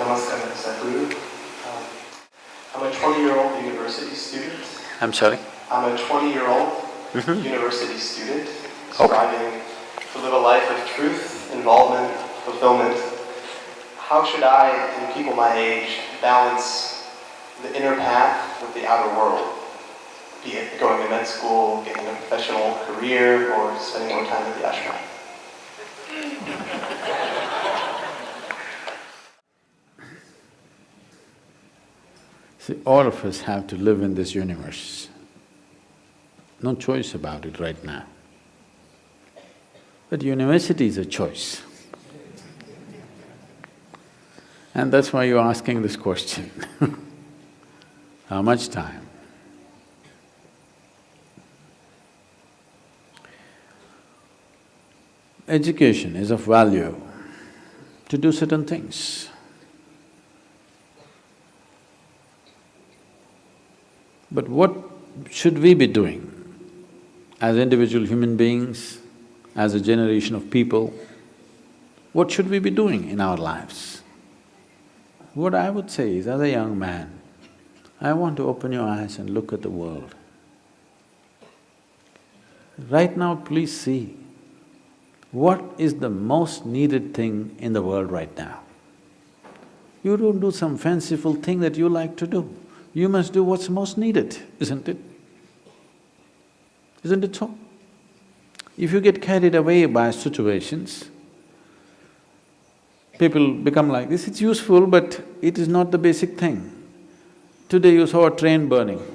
Namaste, Sadhguru. I'm a 20-year-old university student. I'm sorry? I'm a 20-year-old university student striving to live a life of truth, involvement, fulfillment. How should I and people my age balance the inner path with the outer world? Be it going to med school, getting a professional career, or spending more time at the ashram. See, all of us have to live in this universe. No choice about it right now. But university is a choice. And that's why you're asking this question. How much time? Education is of value to do certain things. But what should we be doing as individual human beings, as a generation of people? What should we be doing in our lives? What I would say is, as a young man, I want to open your eyes and look at the world. Right now, please see, what is the most needed thing in the world right now? You don't do some fanciful thing that you like to do. You must do what's most needed, isn't it? Isn't it so? If you get carried away by situations, people become like this, it's useful but it is not the basic thing. Today you saw a train burning,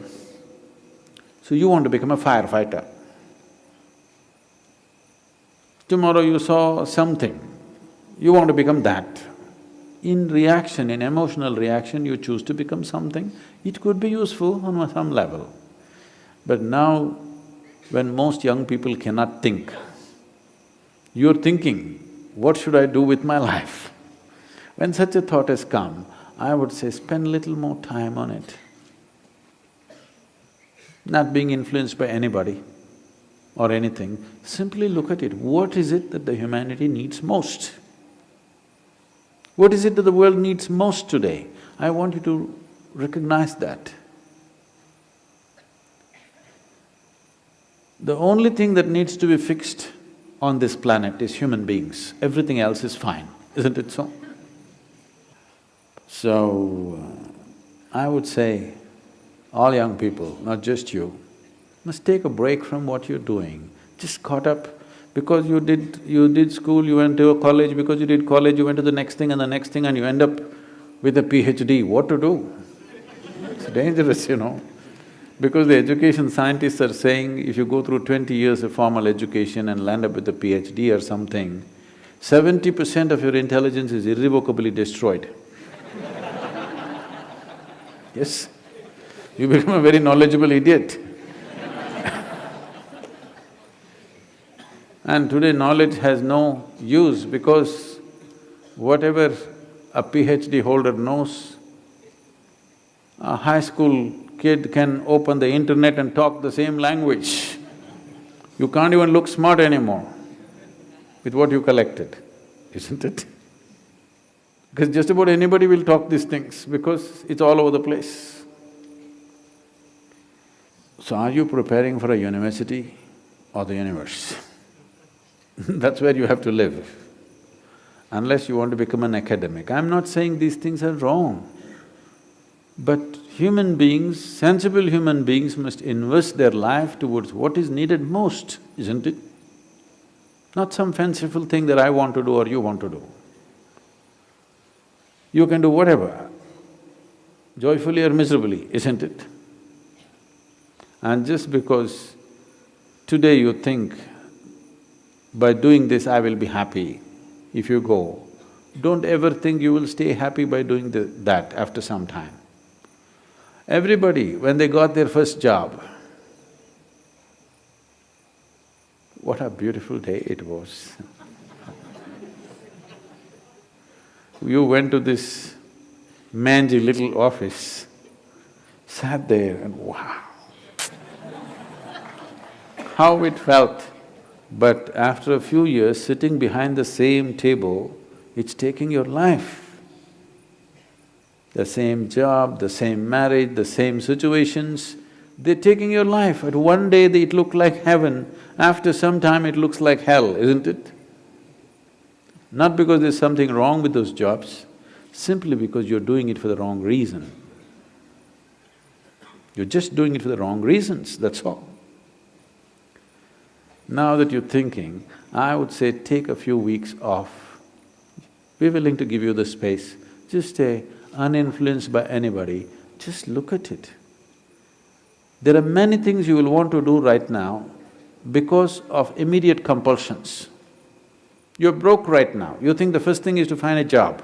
so you want to become a firefighter. Tomorrow you saw something, you want to become that. In reaction, in emotional reaction, you choose to become something. It could be useful on some level. But now, when most young people cannot think, you're thinking, what should I do with my life? When such a thought has come, I would say spend little more time on it. Not being influenced by anybody or anything, simply look at it. What is it that the humanity needs most? What is it that the world needs most today? I want you to recognize that. The only thing that needs to be fixed on this planet is human beings. Everything else is fine, isn't it so? So, I would say, all young people, not just you, must take a break from what you're doing. Just caught up because you did school, you went to a college, because you did college, you went to the next thing and the next thing and you end up with a PhD. What to do? It's dangerous, you know. Because the education scientists are saying if you go through 20 years of formal education and land up with a PhD or something, 70% of your intelligence is irrevocably destroyed. Yes, you become a very knowledgeable idiot. And today knowledge has no use because whatever a PhD holder knows, a high school kid can open the internet and talk the same language. You can't even look smart anymore with what you collected, isn't it? Because just about anybody will talk these things because it's all over the place. So are you preparing for a university or the universe? That's where you have to live, unless you want to become an academic. I'm not saying these things are wrong, but human beings, sensible human beings must invest their life towards what is needed most, isn't it? Not some fanciful thing that I want to do or you want to do. You can do whatever, joyfully or miserably, isn't it? And just because today you think, by doing this I will be happy, if you go, don't ever think you will stay happy by doing that after some time. Everybody, when they got their first job, what a beautiful day it was. You went to this mangy little office, sat there and wow, how it felt. But after a few years, sitting behind the same table, it's taking your life. the same job, the same marriage, the same situations. They're taking your life. At one day it looked like heaven, after some time it looks like hell, isn't it? Not because there's something wrong with those jobs, simply because you're doing it for the wrong reason. You're just doing it for the wrong reasons, that's all. Now that you're thinking, I would say take a few weeks off. We're willing to give you the space. Just stay uninfluenced by anybody, just look at it. There are many things you will want to do right now because of immediate compulsions. You're broke right now, you think the first thing is to find a job.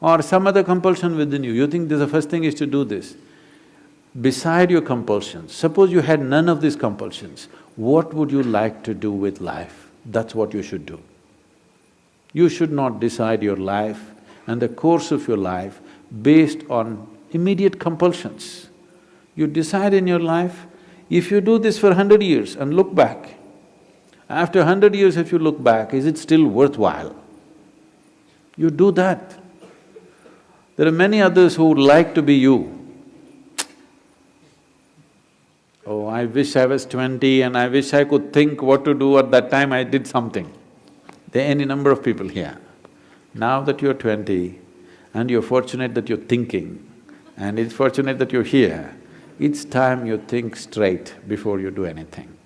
Or some other compulsion within you, you think the first thing is to do this. Beside your compulsions, suppose you had none of these compulsions, what would you like to do with life? That's what you should do. You should not decide your life and the course of your life based on immediate compulsions. You decide in your life, if you do this for 100 years and look back, after 100 years if you look back, is it still worthwhile? You do that. There are many others who would like to be you. Oh, I wish I was 20 and I wish I could think what to do at that time I did something. There are any number of people here. Now that you're 20 and you're fortunate that you're thinking and it's fortunate that you're here, it's time you think straight before you do anything